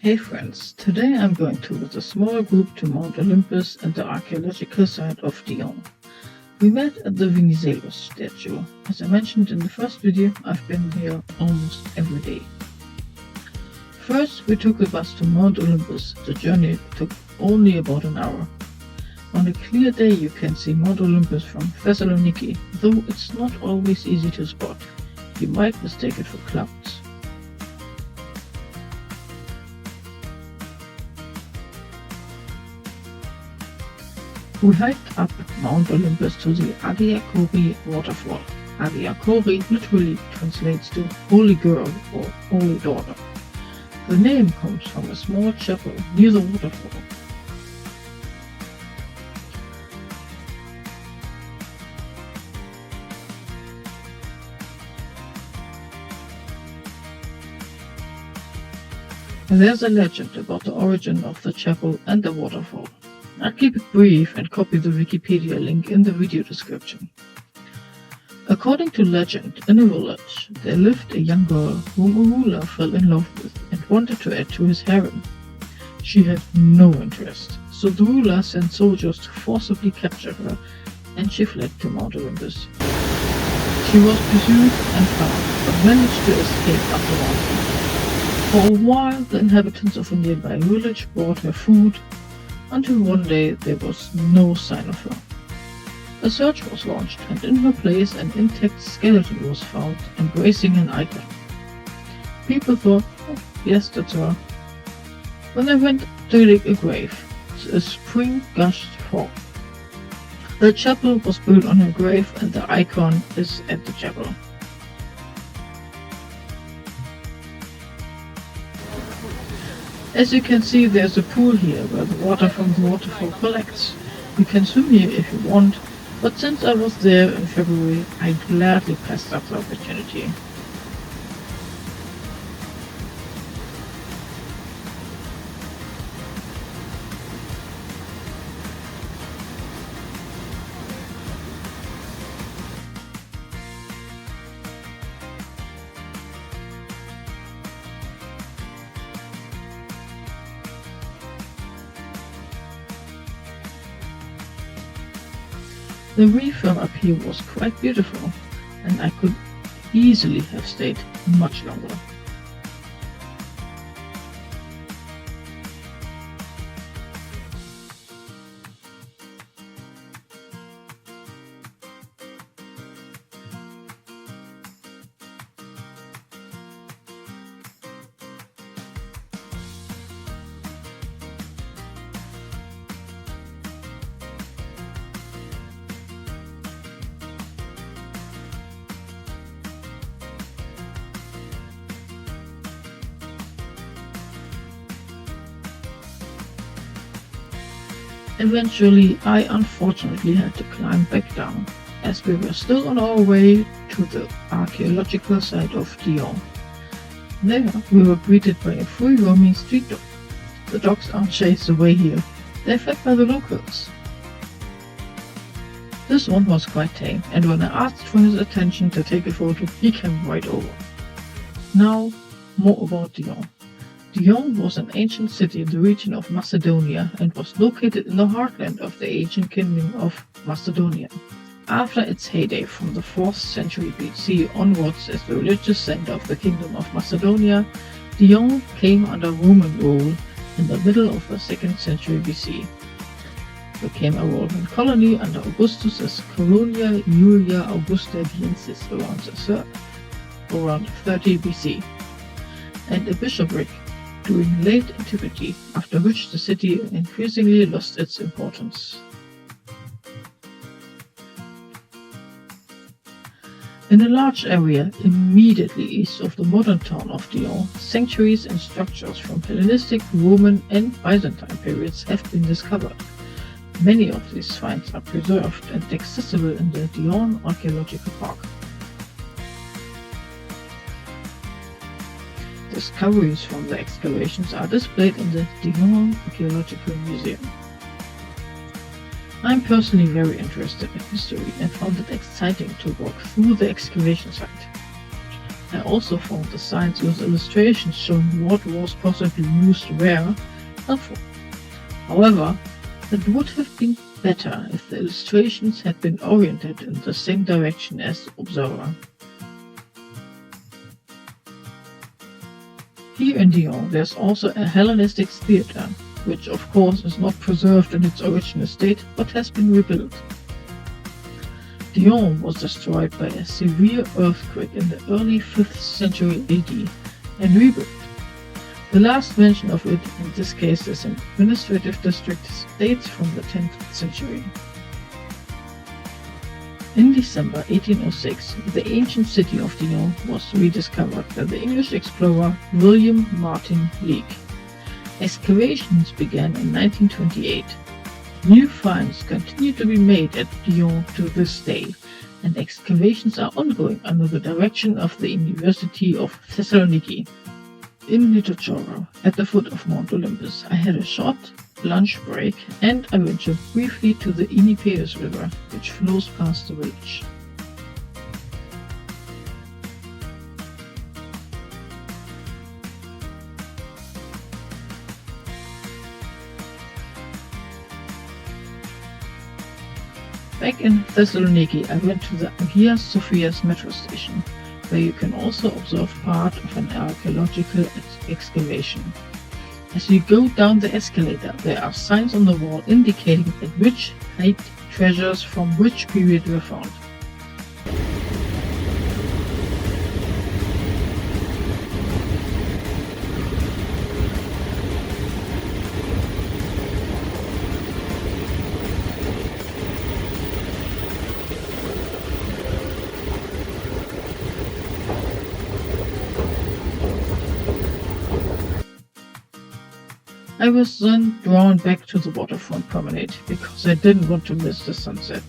Hey friends, today I'm going to with a small group to Mount Olympus and the archaeological site of Dion. We met at the Venizelos statue. As I mentioned in the first video, I've been here almost every day. First, we took a bus to Mount Olympus. The journey took only about an hour. On a clear day you can see Mount Olympus from Thessaloniki, though it's not always easy to spot. You might mistake it for clouds. We hiked up Mount Olympus to the Agia Kori waterfall. Agia Kori literally translates to Holy Girl or Holy Daughter. The name comes from a small chapel near the waterfall. There's a legend about the origin of the chapel and the waterfall. I'll keep it brief and copy the Wikipedia link in the video description. According to legend, in a village, there lived a young girl whom a ruler fell in love with and wanted to add to his harem. She had no interest, so the ruler sent soldiers to forcibly capture her, and she fled to Mount Olympus. She was pursued and found, but managed to escape afterwards. For a while, the inhabitants of a nearby village brought her food, until one day there was no sign of her. A search was launched, and in her place an intact skeleton was found, embracing an icon. People thought, oh, yes, that's her. When they went to dig a grave, a spring gushed forth. The chapel was built on her grave, and the icon is at the chapel. As you can see, there's a pool here where the water from the waterfall collects. You can swim here if you want, but since I was there in February, I gladly passed up the opportunity. The reef up here was quite beautiful, and I could easily have stayed much longer. Eventually, I unfortunately had to climb back down, as we were still on our way to the archaeological site of Dion. There, we were greeted by a free-roaming street dog. The dogs aren't chased away here, they're fed by the locals. This one was quite tame, and when I asked for his attention to take a photo, he came right over. Now, more about Dion. Dion was an ancient city in the region of Macedonia and was located in the heartland of the ancient kingdom of Macedonia. After its heyday from the 4th century BC onwards as the religious center of the kingdom of Macedonia, Dion came under Roman rule in the middle of the 2nd century BC. It became a Roman colony under Augustus as Colonia Julia Augusta Diensis around 30 BC, and a bishopric during late antiquity, after which the city increasingly lost its importance. In a large area immediately east of the modern town of Dion, sanctuaries and structures from Hellenistic, Roman and Byzantine periods have been discovered. Many of these finds are preserved and accessible in the Dion Archaeological Park. Discoveries from the excavations are displayed in the Dion Archaeological Museum. I'm personally very interested in history and found it exciting to walk through the excavation site. I also found the signs with illustrations showing what was possibly used where helpful. However, it would have been better if the illustrations had been oriented in the same direction as the observer. Here in Dion there's also a Hellenistic theatre, which of course is not preserved in its original state but has been rebuilt. Dion was destroyed by a severe earthquake in the early 5th century AD and rebuilt. The last mention of it in this case as an administrative district dates from the 10th century. In December 1806, the ancient city of Dion was rediscovered by the English explorer William Martin Leake. Excavations began in 1928. New finds continue to be made at Dion to this day, and excavations are ongoing under the direction of the University of Thessaloniki. In Literature, at the foot of Mount Olympus, I had a short lunch break and I ventured briefly to the Olympus River, which flows past the village. Back in Thessaloniki, I went to the Agia Sophia's metro station, where you can also observe part of an archaeological excavation. As you go down the escalator, there are signs on the wall indicating at which height treasures from which period were found. I was then drawn back to the waterfront promenade because I didn't want to miss the sunset.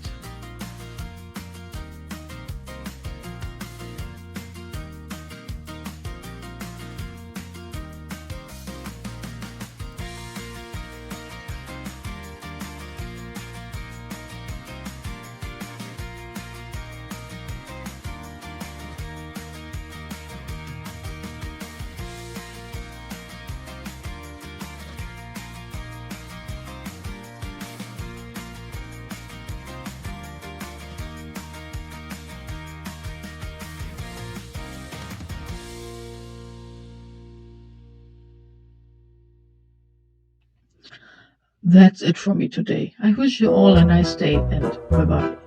That's it from me today. I wish you all a nice day and bye bye.